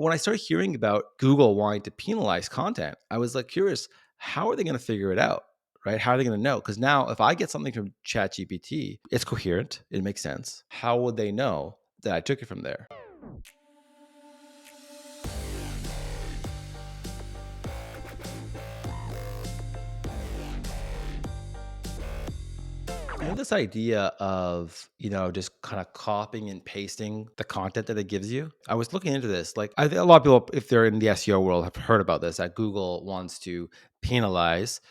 But when I started hearing about Google wanting to penalize content, I was like curious, how are they going to figure it out? Right? How are they going to know? Because now if I get something from ChatGPT, it's coherent, it makes sense. How would they know that I took it from there? I have this idea of, just kind of copying and pasting the content that it gives you. I was looking into this. Like, I think a lot of people, if they're in the SEO world, have heard about this, that Google wants to penalize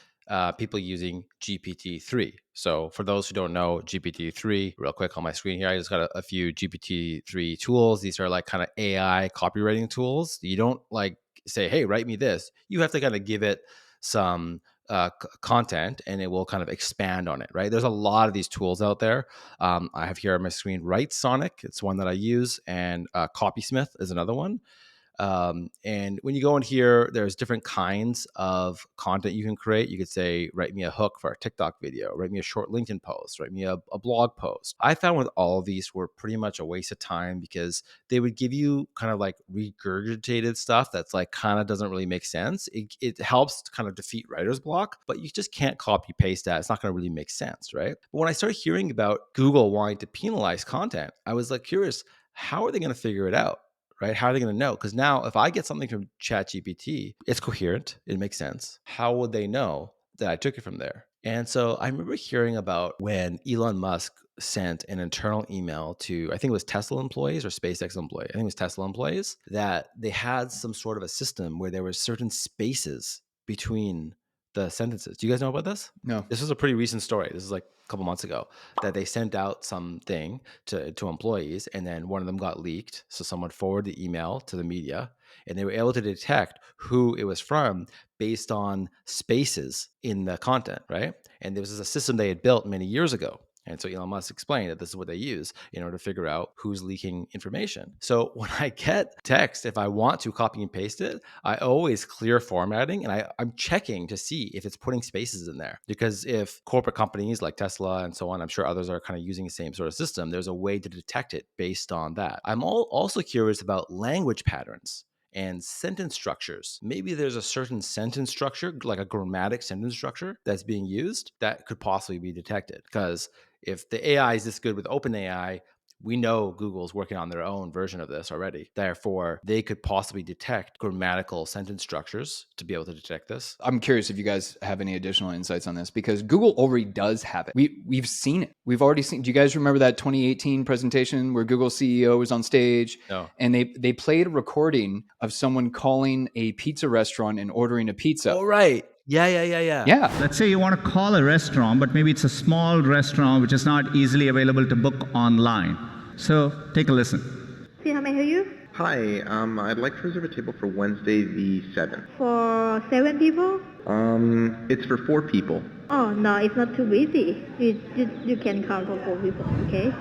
people using GPT-3. So for those who don't know, GPT-3, real quick on my screen here, I just got a few GPT-3 tools. These are like kind of AI copywriting tools. You don't like say, hey, write me this. You have to kind of give it some content and it will kind of expand on it, right? There's a lot of these tools out there. I have here on my screen Write Sonic. It's one that I use, and Copysmith is another one. And when you go in here, there's different kinds of content you can create. You could say, write me a hook for a TikTok video, write me a short LinkedIn post, write me a blog post. I found with all of these were pretty much a waste of time because they would give you kind of like regurgitated stuff that's like kind of doesn't really make sense. It helps to kind of defeat writer's block, but you just can't copy paste that. It's not going to really make sense, right? But when I started hearing about Google wanting to penalize content, I was like curious, how are they going to figure it out? Right? How are they going to know? Because now if I get something from ChatGPT, it's coherent, it makes sense. How would they know that I took it from there? And so I remember hearing about when Elon Musk sent an internal email to, I think it was Tesla employees or SpaceX employees, I think it was Tesla employees, that they had some sort of a system where there were certain spaces between the sentences. Do you guys know about this? No. This was a pretty recent story. This is like a couple months ago that they sent out something to employees, and then one of them got leaked. So someone forwarded the email to the media, and they were able to detect who it was from based on spaces in the content, right? And this was a system they had built many years ago. And so Elon Musk explained that this is what they use in order to figure out who's leaking information. So when I get text, if I want to copy and paste it, I always clear formatting, and I'm checking to see if it's putting spaces in there. Because if corporate companies like Tesla and so on, I'm sure others are kind of using the same sort of system, there's a way to detect it based on that. I'm also curious about language patterns and sentence structures. Maybe there's a certain sentence structure, like a grammatic sentence structure that's being used that could possibly be detected. Because if the AI is this good with OpenAI, we know Google's working on their own version of this already. Therefore, they could possibly detect grammatical sentence structures to be able to detect this. I'm curious if you guys have any additional insights on this, because Google already does have it. We've seen it. We've already seen. Do you guys remember that 2018 presentation where Google CEO was on stage? No. And they played a recording of someone calling a pizza restaurant and ordering a pizza. Oh, right. Yeah. Yeah. Let's say you want to call a restaurant, but maybe it's a small restaurant which is not easily available to book online. So take a listen. See, how may I help you? Hi, I'd like to reserve a table for Wednesday the 7th. For 7 people? It's for 4 people. Oh, no, it's not too busy. You can count for 4 people, okay?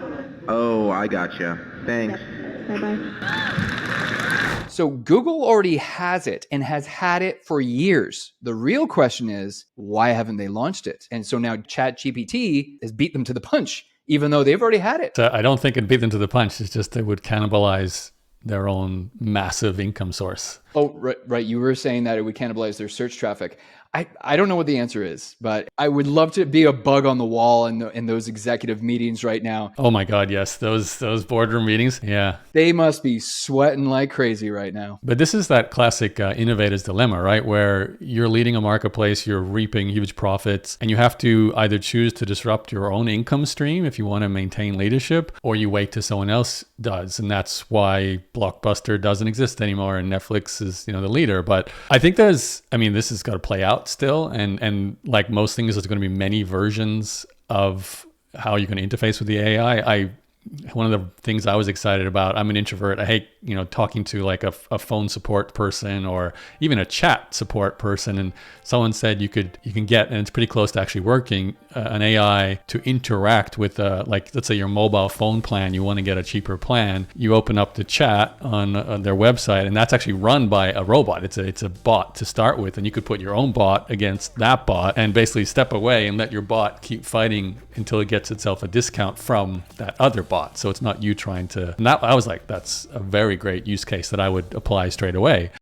Oh, I gotcha. Thanks. Yep. Bye-bye. So Google already has it and has had it for years. The real question is, why haven't they launched it? And so now ChatGPT has beat them to the punch, even though they've already had it. I don't think it'd beat them to the punch. It's just they would cannibalize their own massive income source. Oh, right. You were saying that it would cannibalize their search traffic. I don't know what the answer is, but I would love to be a bug on the wall in those executive meetings right now. Oh my God, yes. Those boardroom meetings. Yeah. They must be sweating like crazy right now. But this is that classic innovator's dilemma, right? Where you're leading a marketplace, you're reaping huge profits, and you have to either choose to disrupt your own income stream if you want to maintain leadership, or you wait till someone else does. And that's why Blockbuster doesn't exist anymore and Netflix is, the leader. But I think this has got to play out still, and like most things, there's going to be many versions of how you can interface with the AI. One of the things I was excited about, I'm an introvert. I hate, talking to like a phone support person or even a chat support person. And someone said you can get, and it's pretty close to actually working, an AI to interact with, like, let's say your mobile phone plan, you want to get a cheaper plan, you open up the chat on their website, and that's actually run by a robot. It's a bot to start with, and you could put your own bot against that bot and basically step away and let your bot keep fighting until it gets itself a discount from that other bot. So it's not you trying to, and that, I was like, that's a very great use case that I would apply straight away.